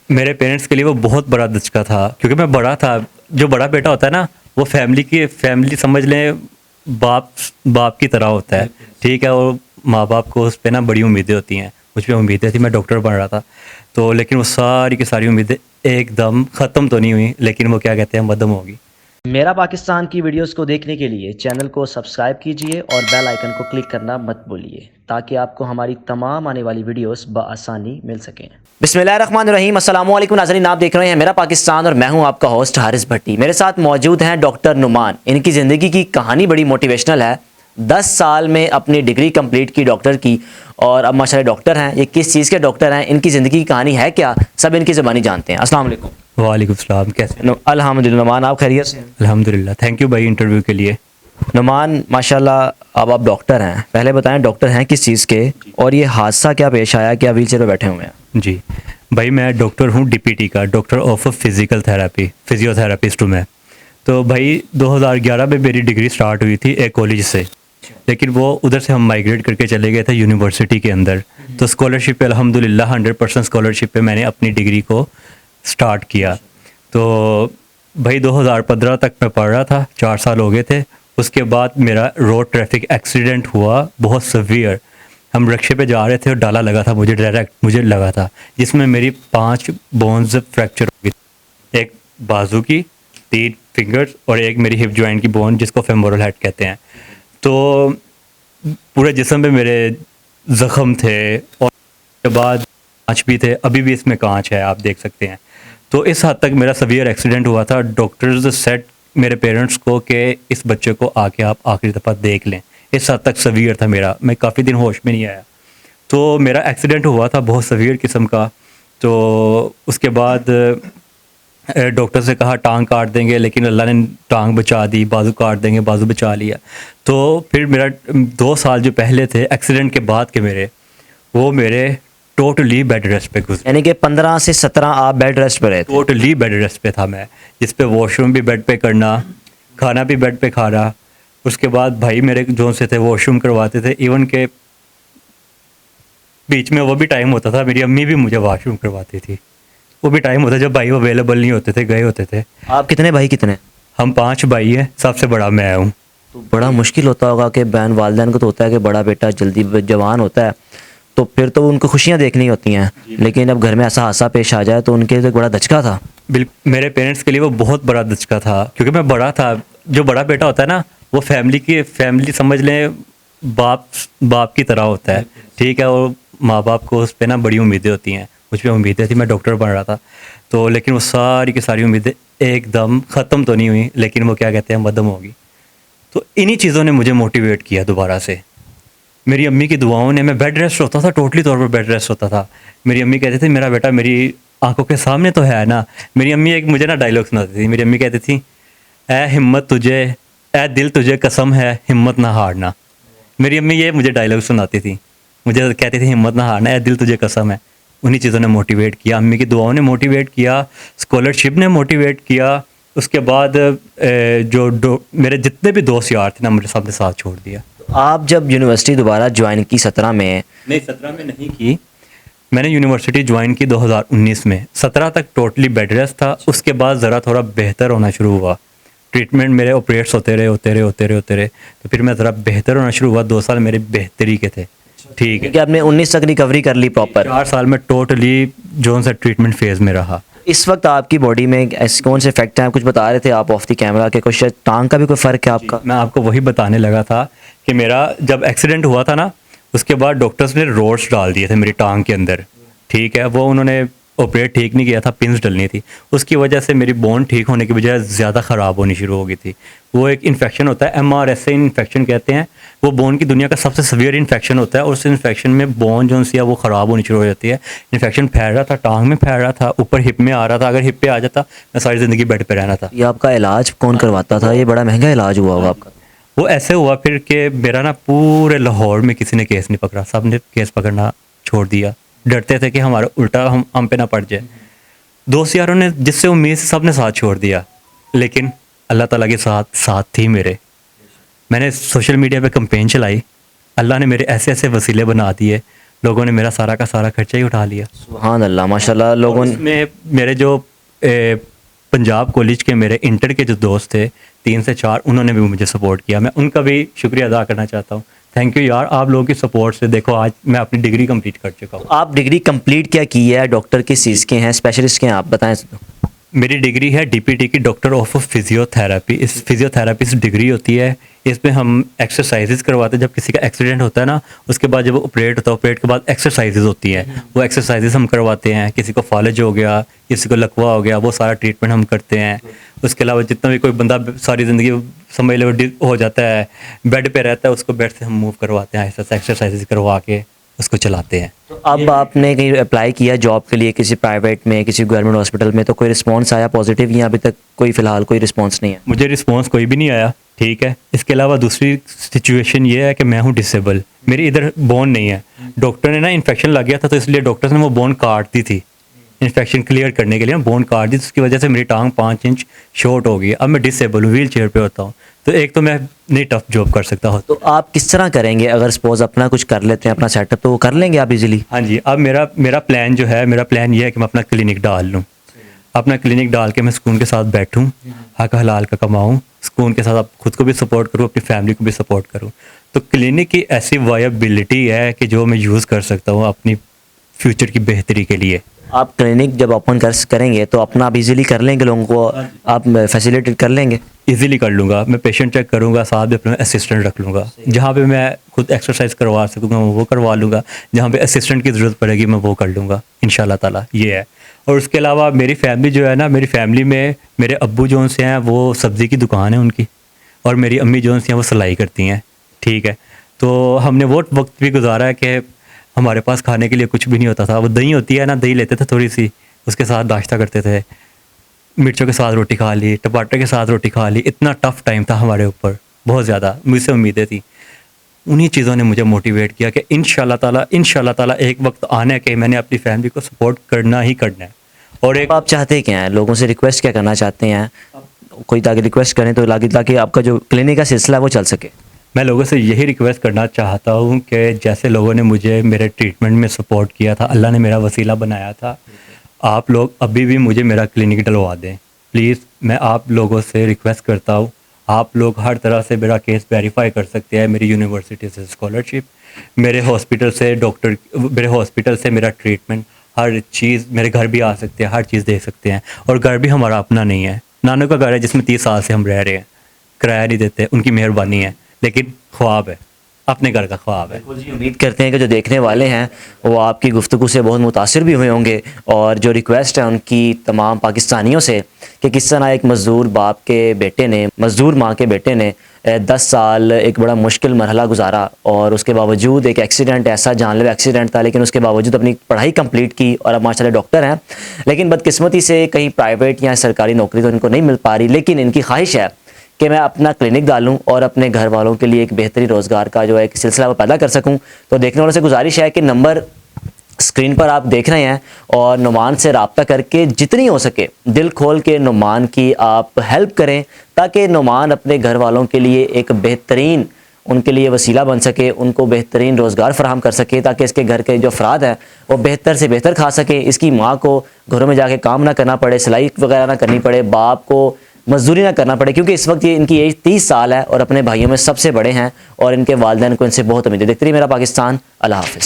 मेरे पेरेंट्स के लिए वो बहुत बड़ा धचका था, क्योंकि मैं बड़ा था। जो बड़ा बेटा होता है ना, वो फैमिली समझ लें, बाप बाप की तरह होता है। ठीक है, और माँ बाप को उस पे ना बड़ी उम्मीदें होती हैं। मुझ पे उम्मीदें थी, मैं डॉक्टर बन रहा था। तो लेकिन वो सारी की सारी उम्मीदें एकदम ख़त्म तो नहीं हुई, लेकिन वो क्या कहते हैं, मद्धम होगी। मेरा पाकिस्तान की वीडियोस को देखने के लिए चैनल को सब्सक्राइब कीजिए और बेल आइकन को क्लिक करना मत भूलिए ताकि आपको हमारी तमाम आने वाली वीडियोस बआसानी मिल सकें। बिस्मिल्लाहिर्रहमानिर्रहीम, अस्सलाम वालेकुम नाज़रीन, आप देख रहे हैं मेरा पाकिस्तान और मैं हूं आपका होस्ट हारिस भट्टी। मेरे साथ मौजूद हैं डॉक्टर नुमान। इनकी ज़िंदगी की कहानी बड़ी मोटिवेशनल है। 10 साल में अपनी डिग्री कंप्लीट की डॉक्टर की, और अब माशाल्लाह डॉक्टर हैं। ये किस चीज़ के डॉक्टर हैं, इनकी ज़िंदगी की कहानी है क्या, सब इनकी ज़बानी जानते हैं। अस्सलाम वालेकुम। वालेकुम सलाम, कैसे? अल्हम्दुलिल्लाह नुमान, आप खैरियत से हैं? अल्हम्दुलिल्लाह, थैंक यू भाई इंटरव्यू के लिए। नुमान माशाल्लाह, अब आप डॉक्टर हैं। पहले बताएं डॉक्टर हैं किस चीज़ के, और ये हादसा क्या पेश आया कि आप व्हीलचेयर पर बैठे हुए हैं? जी भाई, मैं डॉक्टर हूँ डीपीटी का, doctor of physical therapy, physiotherapist हूँ मैं। तो भाई 2011 में मेरी डिग्री स्टार्ट हुई थी एक कॉलेज से, लेकिन वो उधर से हम माइग्रेट करके चले गए थे यूनिवर्सिटी के अंदर। तो स्कॉलरशिप पे अल्हम्दुलिल्लाह 100% स्कॉलरशिप पे मैंने अपनी डिग्री को स्टार्ट किया। तो भाई 2015 तक मैं पढ़ रहा था, 4 साल हो गए थे। उसके बाद मेरा रोड ट्रैफिक एक्सीडेंट हुआ, बहुत सवियर। हम रिक्शे पे जा रहे थे और डाला लगा था, मुझे लगा था, जिसमें मेरी 5 बोन्स फ्रैक्चर हो गई। एक बाजू की 3 फिंगर्स और एक मेरी हिप जॉइंट की बोन, जिसको फेमोरल हेड कहते हैं। तो पूरे जिस्म पे मेरे ज़ख़म थे, और उसके बाद कांच भी थे, अभी भी इसमें कांच है, आप देख सकते हैं। तो इस हद तक मेरा सवियर एक्सीडेंट हुआ था। डॉक्टर्स सेट मेरे पेरेंट्स को कि इस बच्चे को आके आप आखिरी दफ़ा देख लें। इस हद तक सवियर था मेरा, मैं काफ़ी दिन होश में नहीं आया। तो मेरा एक्सीडेंट हुआ था बहुत सवियर किस्म का। तो उसके बाद डॉक्टर से कहा टांग काट देंगे, लेकिन अल्लाह ने टांग बचा दी। बाजू काट देंगे, बाजू बचा लिया। तो फिर मेरा 2 साल जो पहले थे एक्सीडेंट के बाद के मेरे टोटली बेड रेस्ट पे गुजरे। यानी कि 15 से 17 आप बेड रेस्ट पर रहे थे? टोटली बेड रेस्ट पे था मैं, जिस पे वॉशरूम भी बेड पे करना, खाना भी बेड पे खाना। उसके बाद भाई मेरे जो से थे वॉशरूम करवाते थे, इवन के बीच में वो भी टाइम होता था मेरी अम्मी भी मुझे वॉशरूम करवाती थी। वो भी टाइम होता जब भाई अवेलेबल नहीं होते थे, गए होते थे। आप कितने भाई कितने? हम 5 भाई हैं, सबसे बड़ा मैं हूँ। तो बड़ा मुश्किल होता होगा कि बहन वालिदैन को तो होता है कि बड़ा बेटा जल्दी जवान होता है, तो फिर तो उनको खुशियाँ देखनी होती हैं, लेकिन अब घर में ऐसा हादसा पेश आ जाए तो उनके लिए तो एक बड़ा धचका था। मेरे पेरेंट्स के लिए वो बहुत बड़ा धचका था, क्योंकि मैं बड़ा था। जो बड़ा बेटा होता है ना, वो फैमिली समझ लें, बाप बाप की तरह होता है। ठीक है, और माँ बाप को उस पे ना बड़ी उम्मीदें होती हैं। मुझ पे उम्मीदें थी, मैं डॉक्टर बन रहा था। तो लेकिन वो सारी की सारी उम्मीदें एकदम ख़त्म तो नहीं हुई, लेकिन वो क्या कहते हैं, मद्धम होगी। तो इन्हीं चीज़ों ने मुझे मोटिवेट किया दोबारा से। मेरी अम्मी की दुआओं ने, मैं बेड रेस्ट होता था, टोटली तौर पर बेड रेस्ट होता था। मेरी अम्मी कहती थी मेरा बेटा मेरी आंखों के सामने तो है ना। मेरी अम्मी एक मुझे ना डायलॉग सुनाती थी। मेरी अम्मी कहती थी, ए हिम्मत तुझे, ए दिल तुझे कसम है, हिम्मत ना हारना। मेरी अम्मी ये मुझे डायलॉग सुनाती थी, मुझे कहती थी हिम्मत ना हारना, ए दिल तुझे कसम है। उन्हीं चीज़ों ने मोटिवेट किया, अम्मी की दुआओं ने मोटिवेट किया, स्कॉलरशिप ने मोटिवेट किया। उसके बाद मेरे जितने भी दोस्त यार थे ना, मेरे सामने साथ छोड़ दिया। आप जब यूनिवर्सिटी दोबारा ज्वाइन की 17 में? नहीं, 17 में नहीं की। मैंने यूनिवर्सिटी ज्वाइन की 2019 में। 17 तक टोटली बेड रेस्ट था। उसके बाद ज़रा थोड़ा बेहतर होना शुरू हुआ। ट्रीटमेंट मेरे ऑपरेट्स होते रहे। तो फिर मैं ज़रा बेहतर होना शुरू हुआ। 2 साल मेरे बेहतरी के थे। ठीक है, कि आपने 19 तक रिकवरी कर ली प्रॉपर? 4 साल में टोटली जो सा ट्रीटमेंट फेज़ में रहा। इस वक्त आपकी बॉडी में ऐसे कौन से इफेक्ट हैं? कुछ बता रहे थे आप ऑफ द कैमरा के, कुछ टांग का भी कोई फ़र्क है आपका? मैं आपको वही बताने लगा था कि मेरा जब एक्सीडेंट हुआ था ना, उसके बाद डॉक्टर्स ने रोड्स डाल दिए थे मेरी टांग के अंदर। ठीक है, वो उन्होंने ऑपरेट ठीक नहीं किया था, पिन्स डलनी थी। उसकी वजह से मेरी बोन ठीक होने की बजाय ज़्यादा ख़राब होनी शुरू हो गई थी। वो एक इन्फेक्शन होता है, MRSA इन्फेक्शन कहते हैं। वो बोन की दुनिया का सबसे सीवियर इन्फेक्शन होता है, और उस इन्फेक्शन में बोन जो सी है वो ख़राब होनी शुरू हो जाती है। इन्फेक्शन फैल रहा था, टांग में फैल रहा था, ऊपर हिप में आ रहा था। अगर हिप पे आ जाता, मैं सारी ज़िंदगी बेड पे रहना था। ये आपका इलाज कौन करवाता था? ये बड़ा महंगा इलाज हुआ होगा आपका। वो ऐसे हुआ फिर कि मेरा ना पूरे लाहौर में किसी ने केस नहीं पकड़ा, सब ने केस पकड़ना छोड़ दिया। डरते थे कि हमारा उल्टा हम पे ना पड़ जाए। दोस्त यारों ने जिससे उम्मीद से, सब ने साथ छोड़ दिया। लेकिन अल्लाह ताला के साथ थी मेरे। मैंने सोशल मीडिया पे कैंपेन चलाई, अल्लाह ने मेरे ऐसे ऐसे वसीले बना दिए। लोगों ने मेरा सारा का सारा खर्चा ही उठा लिया। सुभान अल्लाह, माशाल्लाह। लोगों ने में मेरे जो पंजाब कॉलेज के मेरे इंटर के जो दोस्त थे 3 से 4, उन्होंने भी मुझे सपोर्ट किया। मैं उनका भी शुक्रिया अदा करना चाहता हूँ। थैंक यू यार, आप लोगों की सपोर्ट से देखो आज मैं अपनी डिग्री कंप्लीट कर चुका हूँ। आप डिग्री कंप्लीट क्या की है? डॉक्टर किस चीज़ के हैं, स्पेशलिस्ट के हैं, आप बताएं। मेरी डिग्री है डीपीटी की, डॉक्टर ऑफ फिजियोथेरेपी। इस फिजियोथेरेपिस्ट डिग्री होती है, इसमें हम एक्सरसाइजेज करवाते हैं। जब किसी का एक्सीडेंट होता है ना, उसके बाद जब वो ऑपरेट होता है, ऑपरेट के बाद एक्सरसाइजेज होती हैं, वो एक्सरसाइजेज हम करवाते हैं। किसी को फॉलेज हो गया, किसी को लकवा हो गया, वो सारा ट्रीटमेंट हम करते हैं। उसके अलावा जितना भी कोई बंदा सारी ज़िंदगी समझ लो हो जाता है, बेड पे रहता है, उसको बेड से हम मूव करवाते हैं, ऐसा एक्सरसाइजेज करवा के उसको चलाते हैं। तो अब आपने कहीं अप्लाई किया जॉब के लिए, किसी प्राइवेट में, किसी गवर्नमेंट हॉस्पिटल में, तो कोई रिस्पांस आया पॉजिटिव, या अभी तक कोई फ़िलहाल कोई रिस्पांस नहीं है? मुझे रिस्पांस कोई भी नहीं आया, ठीक है। इसके अलावा दूसरी सिचुएशन ये है कि मैं हूँ डिसेबल, मेरी इधर बोन नहीं है। डॉक्टर ने ना इन्फेक्शन लग गया था, तो इसलिए डॉक्टर ने वो बोन काट दी थी। इन्फेक्शन क्लियर करने के लिए बोन काट दी, जिसकी वजह से मेरी टांग 5 इंच शॉर्ट हो गई। अब मैं डिसेबल हूँ, व्हील चेयर पर होता हूँ, तो एक तो मैं नहीं टफ जॉब कर सकता हूँ। तो आप किस तरह करेंगे? अगर सपोज अपना कुछ कर लेते हैं, अपना सेटअप, तो वो कर लेंगे आप इजीली? हाँ जी, अब मेरा प्लान जो है, मेरा प्लान ये है कि मैं अपना क्लिनिक डाल लूँ। अपना क्लिनिक डाल के मैं सुकून के साथ बैठूँ, हक हलाल का कमाऊँ, सुकून के साथ खुद को भी सपोर्ट करूँ, अपनी फैमिली को भी सपोर्ट करूँ। तो क्लिनिक की ऐसी वायबिलिटी है कि जो मैं यूज़ कर सकता हूँ अपनी फ्यूचर की बेहतरी के लिए। आप क्लिनिक जब ओपन करेंगे तो अपना आप इजीली कर लेंगे, लोगों को आप फैसिलिटेट कर लेंगे? इजीली कर लूँगा। मैं पेशेंट चेक करूँगा, साथ में अपना असिस्टेंट रख लूँगा। जहाँ पे मैं खुद एक्सरसाइज करवा सकूँगा मैं वो करवा लूँगा, जहाँ पे असिस्टेंट की ज़रूरत पड़ेगी मैं वो कर लूँगा इंशाल्लाह ताला, ये है। और उसके अलावा मेरी फैमिली जो है ना, मेरी फैमिली में मेरे अब्बू जो से हैं वो सब्ज़ी की दुकान है उनकी, और मेरी अम्मी जो से हैं वो सिलाई करती हैं, ठीक है। तो हमने वो वक्त भी गुजारा है कि हमारे पास खाने के लिए कुछ भी नहीं होता था। वो दही होती है ना, दही लेते थे थोड़ी सी, उसके साथ नाश्ता करते थे, मिर्चों के साथ रोटी खा ली, टमाटर के साथ रोटी खा ली। इतना टफ़ टाइम था हमारे ऊपर, बहुत ज़्यादा। मुझसे उम्मीदें थी, उन्हीं चीज़ों ने मुझे मोटिवेट किया कि इंशाल्लाह ताला एक वक्त आना है कि मैंने अपनी फैमिली को सपोर्ट करना ही करना है। और एक आप चाहते क्या हैं, लोगों से रिक्वेस्ट क्या करना चाहते हैं? कोई ताकि रिक्वेस्ट करें तो ताकि आपका जो क्लिनिक का सिलसिला है वो चल सके। मैं लोगों से यही रिक्वेस्ट करना चाहता हूँ कि जैसे लोगों ने मुझे मेरे ट्रीटमेंट में सपोर्ट किया था, अल्लाह ने मेरा वसीला बनाया था, आप लोग अभी भी मुझे मेरा क्लिनिक डलवा दें प्लीज़। मैं आप लोगों से रिक्वेस्ट करता हूँ, आप लोग हर तरह से मेरा केस वेरीफाई कर सकते हैं। मेरी यूनिवर्सिटी से स्कॉलरशिप, मेरे हॉस्पिटल से मेरा ट्रीटमेंट, हर चीज़, मेरे घर भी आ सकते हैं, हर चीज़ दे सकते हैं। और घर भी हमारा अपना नहीं है, नानों का घर है जिसमें 30 साल से हम रह रहे हैं, किराया नहीं देते, उनकी मेहरबानी है, लेकिन ख्वाब है, अपने घर का ख्वाब है। उम्मीद करते हैं कि जो देखने वाले हैं वो आपकी गुफ्तगू से बहुत मुतासिर भी हुए होंगे, और जो रिक्वेस्ट है उनकी तमाम पाकिस्तानियों से कि किस तरह एक मज़दूर बाप के बेटे ने, मज़दूर माँ के बेटे ने 10 साल एक बड़ा मुश्किल मरहला गुजारा, और उसके बावजूद एक एक्सीडेंट, ऐसा जानलेवा एक्सीडेंट था, लेकिन उसके बावजूद अपनी पढ़ाई कंप्लीट की और अब माशाल्लाह डॉक्टर हैं। लेकिन बदकिस्मती से कहीं प्राइवेट या सरकारी नौकरी तो इनको नहीं मिल पा रही, लेकिन इनकी ख्वाहिश है कि मैं अपना क्लिनिक डालूं और अपने घर वालों के लिए एक बेहतरीन रोज़गार का जो है एक सिलसिला वो पैदा कर सकूं। तो देखने वालों से गुजारिश है कि नंबर स्क्रीन पर आप देख रहे हैं, और नुमान से रब्ता करके जितनी हो सके दिल खोल के नुमान की आप हेल्प करें, ताकि नुमान अपने घर वालों के लिए एक बेहतरीन, उनके लिए वसीला बन सके, उनको बेहतरीन रोज़गार फराहम कर सके, ताकि इसके घर के जो अफराद हैं वो बेहतर से बेहतर खा सकें, इसकी माँ को घरों में जाके काम ना करना पड़े, सिलाई वगैरह ना करनी पड़े, बाप को मजदूरी ना करना पड़े, क्योंकि इस वक्त ये इनकी एज 30 साल है और अपने भाइयों में सबसे बड़े हैं, और इनके वालिदैन को इनसे बहुत उम्मीद है। देखते रहिए मेरा पाकिस्तान। अल्लाह हाफ़िज़।